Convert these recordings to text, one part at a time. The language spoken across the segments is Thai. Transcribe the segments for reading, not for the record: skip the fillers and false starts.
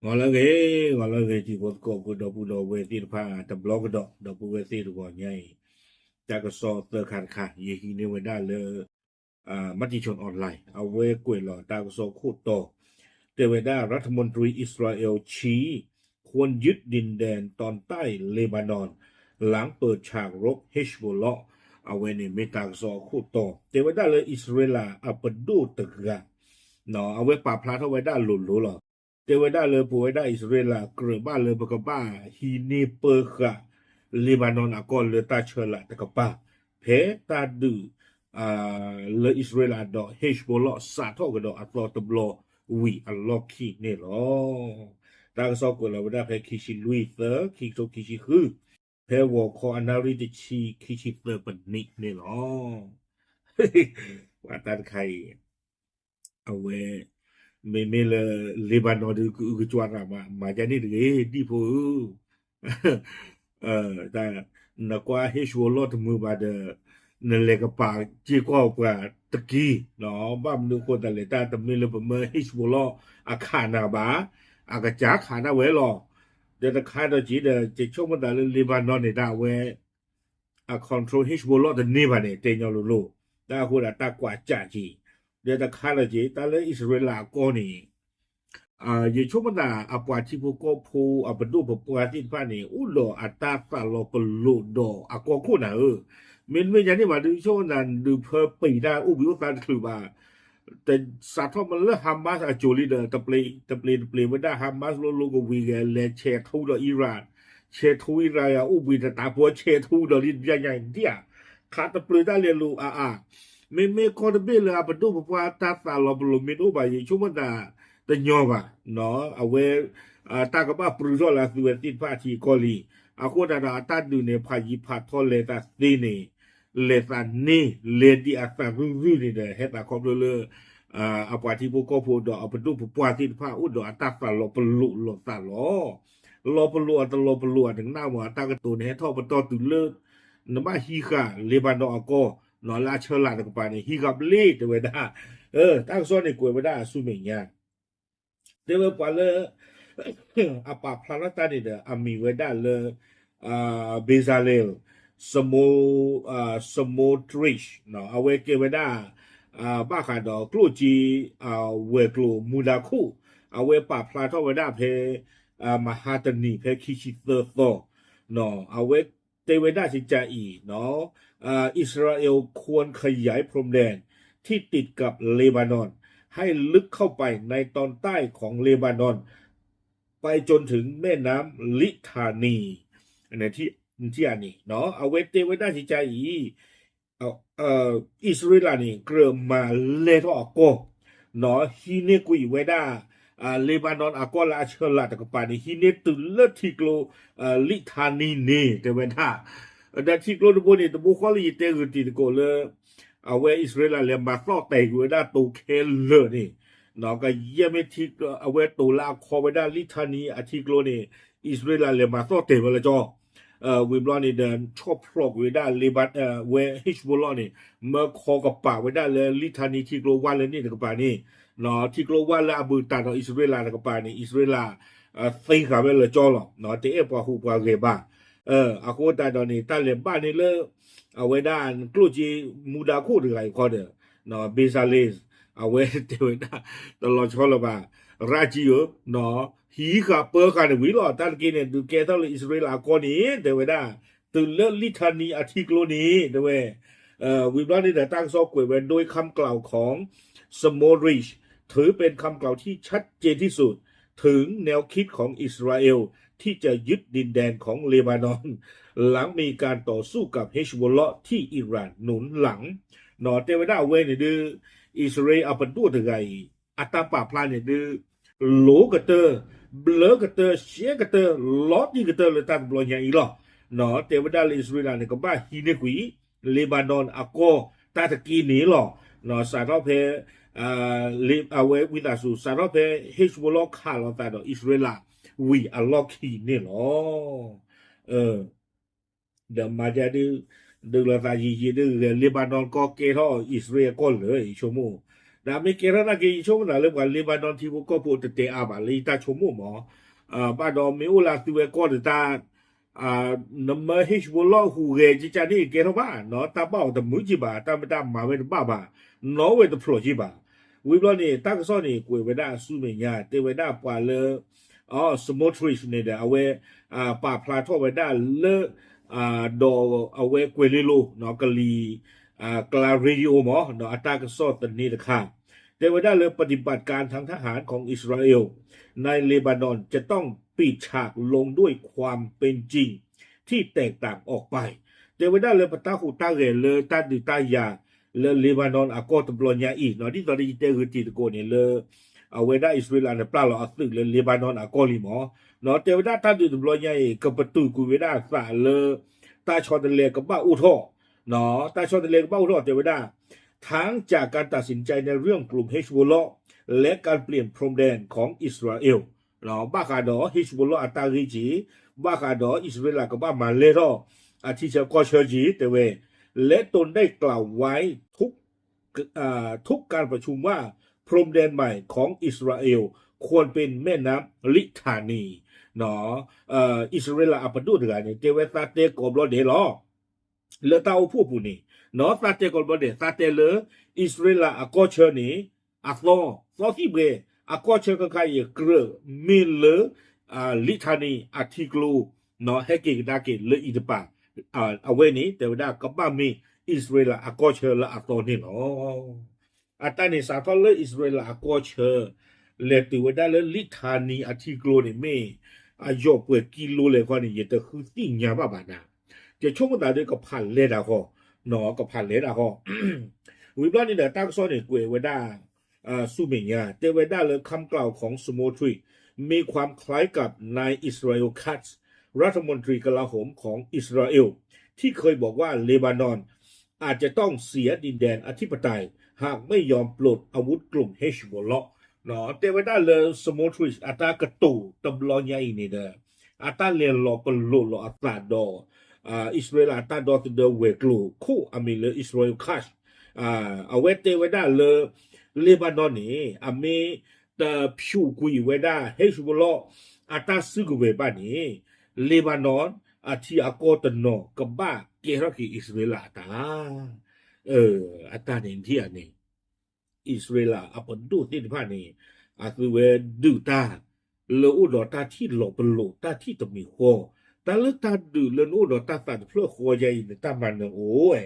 ngolage ti ko ko do pu do we ti pha ta blog do pu we ti do ko nyai ta ko so te khan kha ye hi ne we da le มติชนออนไลน์เอาไว้กวยหล่อตากโซคูดโตเตเวดารัฐมนตรีอิสราเอลชี้ควรยึดดินแดนตอนใต้เลบานอนหลังเปิดฉากรบเฮชบอลเลาะเอาไว้ในเมตาโซคูดโตเตเวดาเลยอิสราเอลอัปดูตึกะเนาะเอาไว้ป่าพลาทเอาไว้ได้หลุนหลุหรอเตเวดาเลยป่วยได้อิสราเอลเกลือบ้านเลยปกบ้าฮีนีเปอร์กะเลบานอนอากอนเลยตาเชละตะกบ้าเพตาดือle Israel do Hezbollah sa to do atlo to blo we unlock ki ne lo ta so ko la da phe ki shi lui the ki to ki shi hu phe wo ko anari de chi ki shi the pa ni ne lo wa ta khai awe me le Lebanon de ku chwa ra ma ja ni de di pho ta na kwa Hezbollah to mu ba de นั่นแหละก็ปากจีก็กว่าตะกี้เนาะบ้ามนึกคนแต่ละตาแต่ไม่เลยประเมินฮิชบุลอาคานาบาอากาจากขานาเวลอเดี๋ยวตะคาตัวจีเดี๋ยวจะช่วงมันแต่ละลิบานอนในดาวเวอาคอนโทรลฮิชบุลแต่นี่บ้านเนี่ยเตยอลูลูแต่คนละตากว่าจ่าจีเดี๋ยวตะคาตัวจีแต่ละอิสราเอลก็นี่อยู่ช่วงมันอาปวดที่พวกก็พูอาปดูปวดที่ฟ้านี่อุลโลอัตตาฟาโลปลุโดอากอคู่น่ะมันไม่ใช่นี่ว่าดูช่วงนั้นดูเพิ่มปีได้อุบิวตาคือว่าแต่สัตว์มันเลือกฮามาสอาจูลีเดอร์ตะเปลไม่ได้ฮามาสโลกวีเกเลเชทูดอิหร่านเชทูอิหร่านอุบิตตาพัวเชทูดลินยังไงเดียขาตะเปลได้เรียนรู้ไม่คอร์ดเบลเลยอาปดูปวดตาตาลบลูมินอุบายช่วงมันแต่ยอมเนาะเอาไว้ตากบ้าปรุโรลาสุเวติพาทีกอลีอาโคดาตาดูในพายิพาทอเลตาสีนีเลตานีเลดีอาตารูนี่เด้เฮตาคอมเลอาปาทิบุกโพดอาปดูปวาติพาอุดอาตาฟาลปลุลตาลปลุอัตลปลุถึงหน้าว่าตากตัวในท่อปตอตุเลนมาฮีกาเลบานอโกนอลาเชลาตกปานี่ฮีกับเลตเวดาตั้งซ้อนในกวยเวดาสุเมียเดี๋ยวพอเลยอาปาพลานาตานี่เด้ออามีเวดาเลยเบซาเลลสโมทริชเนาะเอาไว้เกเวดาบ้าขาดอกลูจีเวกลูมูดาคูเอาไว้ปาพลาทอเวดาเพมหาตนีเพคิชิเตอร์โตเนาะเอาไว้เตเวดาสิจาอีเนาะอิสราเอลควรขยายพรมแดนที่ติดกับเลบานอนให้ลึกเข้าไปในตอนใต้ของเลบานอนไปจนถึงแม่น้ำลิธานีในที่อันนี้เนาะเอาไว้เตไว้ได้สิใจอีเอาอิสราเอลนี่เกลือมาเลทออกโกเนาะฮีเนกุยไว้ได้เลบานอนอากอลาเชลาตะกปานี่ฮีเนตุเลทิโกลลิธานีนี่เตไว้ได้แต่ที่โกลตะโบนี่ตะโบคอลีเตกุติโกเลเอาไว้อิสราเอลเลยมาฟลอกเตกไว้ได้ตูเคเลนี่เนาะก็เยี่ยมที่เอาไว้ตูลาคอไว้ได้ลิธานีอาทิโกลนี่อิสราเอลเลยมาฟลอกเตกไว้ละจอวิบลอนี่เดินชอบพลอกไว้ได้เลบัตเวฮิชบุลอนี่เมื่อคอกับปากไว้ได้เลยลิธานีที่โกลวันเลยนี่กับปานี่เนาะที่โกลวันแล้วอบูตาของอิสราเอลกับปานี่อิสราเอลซิงกับเวลจอหรอเนาะที่เอปะฮูปะเกบ้าอากูตาตอนนี้ตาเลบ้านนี่เลยเอาไว้ได้กลูจีมูดาคูหรืออะไรก็เด้อเนาะเบซาเลสเอาไว้เทวดาตลอดชอลบาราจิโอเนาะฮีกับเปอร์กันวิลอตันกินเนี่ยดูแกต้องอิสราเอลก่อนนี้เดี๋ยวได้ตื่นเลิศลิธานีอาทิตย์โลนี้เดี๋ยววิบลานี่แต่ตั้งซอกกวยเวนโดยคำกล่าวของสโมริชถือเป็นคำกล่าวที่ชัดเจนที่สุดถึงแนวคิดของอิสราเอลที่จะยึดดินแดนของเลบานอนหลังมีการต่อสู้กับเฮชบอลเลาะที่อิหร่านหนุนหลังนอเตวดาเวเนี่ยดืออิสราเอลเอาเป็นตัวถึงไงอัตราป่าพลานเนี่ยดือโหลกระเตอเบลกระเตอเชียกระเตอลอดนี่กระเตอเลยตามบลอนอย่างอีหรอเนาะเทวดาอิสราเอลเนี่ยก็บ้าฮีเนกุยเลบานอนอาโกตาตะกีนี่หรอเนาะสารเพเลเอาไว้วิตาสูสารเพเฮชบอลคาลตาดอิสราเอลวีอัลล็อกฮีนี่หรอเดี๋ยวมาจะดูละตาจีดูเลบานอนก็เกท่ออิสราเอลก็เลยชั่วโมง ဒါမေကေရနာကေချုံနာလေဘာလေဘာနွန်တီကိုပိုတတေအာဘာလေတာချုံမို့မောဘာတော့မေအိုလာသူဝဲကောတာနမဟစ်ဘလောဟူရေကြချာဒီကေရဘာနော်တပောက်တမှုကြည့်ပါတမတမာဝဲဘာဘာနော်ဝဲတဖလိုကြည့်ပါဝိဘလနေတက်ဆောနေကိုဝဲဒါစုမညာတေဝဲဒါပွာလေစမိုထရစ်နေတဲ့ အဝဲပါဖလာထောဝဲဒါလေဒေါ်အဝဲကွေလီလိုနော်ကလီกลาเรดิโอหมอเนาะอัตากสอตนี้นะคะแต่ว่าได้เลยปฏิบัติการทางทหารของอิสราเอลในเลบานอนจะต้องปิดฉากลงด้วยความเป็นจริงที่แตกต่างออกไปแต่ว่าได้เลยปะตาหูตาเรเลยตาดิตายาเลยเลบานอนอากอตบลอนยาอีเนาะที่ตอนนี้เจอคือจีตโกเนี่ยเลยเอาไว้ได้อิสราเอลเนี่ยปลาเราอัดตึกเลยเลบานอนอากอลิหมอเนาะแต่ว่าได้ตาดิตบลอนยาอีกับประตูกูเวด้าสาเลยตาชอตเลกับบ้าอุทอเนาะแต่ชนเลกเป้ารอดเจวดาทั้งจากการตัดสินใจในเรื่องกลุ่มเฮชบอลลและการเปลี่ยนพรมแดนของอิสราเอลเนาะบ้าคาดอเฮชบอลลอัตตาริจีบ้าคาดออิสราเอลกับบ้ามาเลรออาทิเชกอเชจีเตเวและตนได้กล่าวไว้ทุกการประชุมว่าพรมแดนใหม่ของอิสราเอลควรเป็นแม่น้ำลิธานีเนาะอิสราเอลอัปดูดกันเนี่ยเจเวตาเตกอบลอเดลอเลตาอุผู้ปุ่นี่เนาะซาเตกอลบเดซาเตเลอิสราเอลอากอเชนี่อัลลอซอที่เบอากอเชก็ใครเกรมิเลลิธานีอาทิกลูเนาะเฮกิดาเกเลอิดปาเอาเวนี้แต่ว่าก็บ้ามีอิสราเอลอากอเชและอัลลอนี่เนาะอัตตานี่สาทอเลอิสราเอลอากอเชเลติวดาเลลิธานีอาทิกลูนี่เมอายอเปิดกิโลเลยกว่านี่จะคือสิ่งยาบ้าบานาจะช่วงต่างๆก็ผ่านเลยนะฮะเนาะก็ผ่านเลยนะฮะวิบลานี่เดี๋ยวตั้งซ้อนในกวยเวด้าสุเมียแต่เวด้าเลยคำกล่าวของสโมทรีมีความคล้ายกับนายอิสราเอลคัตส์รัฐมนตรีกลาโหมของอิสราเอลที่เคยบอกว่าเลบานอนอาจจะต้องเสียดินแดนอธิปไตยหากไม่ยอมปลดอาวุธกลุ่มเฮชบอลเลาะเนาะแต่เวด้าเลยสโมทรีอัตากระตูตบลอนยาอีนี่เด้ออัตาเลนหลอกก็โลหลอกอัตราดออิสราเอลตัดดอตเดเวกลูคู่อเมริกาอิสราเอลคัชเอาเวเตเวด้าเลเลบานอนนี่อเมตพิวกุยเวด้าเฮชบอลอัตาซึกเวบานี่เลบานอนอาทิอากอตโนกับบ้าเกรักอิสราเอลตาอัตาเนที่อันนี้อิสราเอลอัปดูที่ผ่านนี้อาคือเวดูตาเลอุดอตาที่หลบโลตาที่ตมีหัวตาเลือกตาดูเลือนอุดอตาสัตว์เพื่อหัวใหญ่ในตามันโอ้ย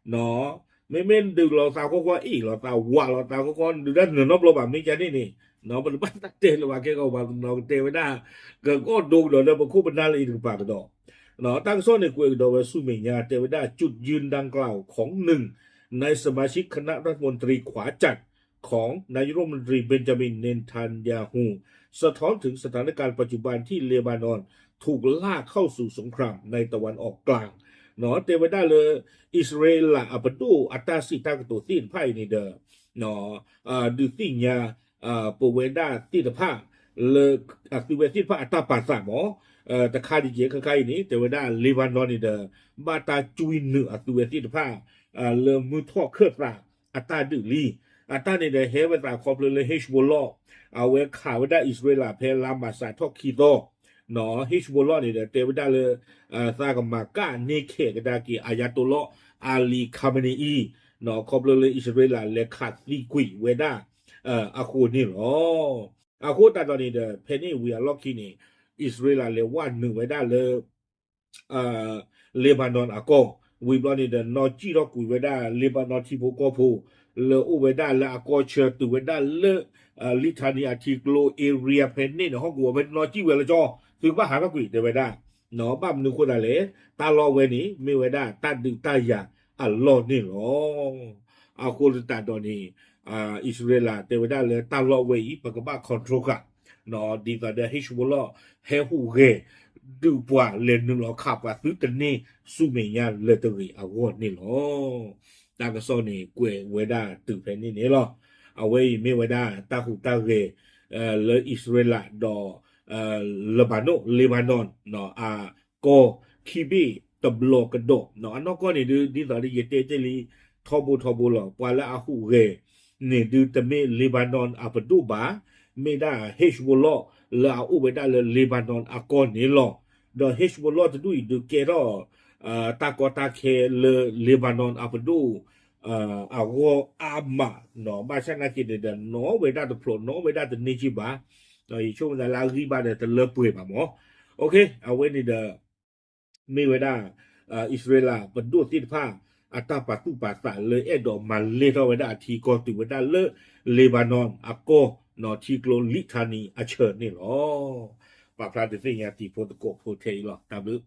เนาะไม่เม่นดูเราสาวก็อีเราสาวว่าเราสาวก็ดูด้านเหนือนบโลบามิจานี่เนาะเป็นบ้านตัดเตลว่าแกก็ว่าเราเตไม่ได้ก็ดูเราเนี่ยมันคู่เป็นนาลีถึงปากดอกเนาะตั้งซ้อนในกวยดอกสุเมียเตไม่ได้จุดยืนดังกล่าวของหนึ่งในสมาชิกคณะรัฐมนตรีขวาจัดของนายกรัฐมนตรีเบนจามินเนทันยาฮูสะท้อนถึงสถานการณ์ปัจจุบันที่เลบานอนถูกลากเข้าสู่สงครามในตะวันออกกลางเนาะเตวได้เลยอิสราเอลละอัปดูอัตาสิตากตัวตีนไพ่นี่เด้อเนาะดูติญาปเวดาติตะผ้าเลยคือเวติผ้าอัตาปาสามอตะคาดิเจคล้ายๆนี้เตวได้เลบานอนนี่เด้อบาตาจุยเนื้อคือเวติผ้าเลมือทอเครือตาอัตาดือลีอัตานี่เด้อเฮเวตาคอปเลยเฮชบอลลอเอาเวข่าวได้อิสราเอลเพลามาสาทอคีโตเนาะฮิชบอลลอนี่เด้อเตวได้เลยซากมากาเนเคกดากีอายาตุลลออาลีคาเมนีเนาะคอปเลยอิสราเอลเลขาดลีกุยเวดาอาคูนี่หรออาคูตาตอนนี้เด้อเพนี่วีอาล็อกคีนี่อิสราเอลเลว่าหนึ่งเวดาเลยเลบานอนอากอวีบลอนี่เด้อนอจีรอกุยเวดาเลบานอนที่โบกอโพเลโอเวดาเลอากอเชตุเวดาเลลิธานีอาทิกโลเอเรียเพนนี่เนาะห้องกัวเป็นนอจีเวลจอถึงว่าหาก็กุยเดเวดาเนาะบ้ามนึงคนอะไรตาลอเวนี่ไม่เวดาตาดึงตายาอัลลอฮ์นี่หรออาคนตาดอนี่อิสราเอลเดเวดาเลยตาลอเวอีปะกบ้าคอนโทรลกะเนาะดีกว่าเดฮิชบุลลอเฮฮูเกดูปัวเลนนึงหรอขับว่าซื้อตันนี่สุเมียเลตรีอาวอนี่หรอตากระซอนี่กวยเวดาตึกเพนนี่เนี่ยหรอเอาไว้ไม่เวดาตาหูตาเกเลอิสราเอลดอเลบานอนเนาะก็คีบีตบลอกระโดเนาะอันนั้นก็นี่ดูดีต่อดีเตลีทอบูหรอปวาละอาหูเก ne du teme Lebanon apaduba meda Hezbollah la ubeda le Lebanon akon ne lo do Hezbollah tu du kero takota ke le Lebanon apadu awo ama no ba sana ki de no weda de pro no weda de neji ba no yi chu la riba de le pue ba mo okay awe ni de me weda Israel padu ti pa ata patu pata le edo malle to weda ti ko tu weda le Lebanon ako no ti klo litani a che ni lo pa pra de fin ya ti po ko po te lo w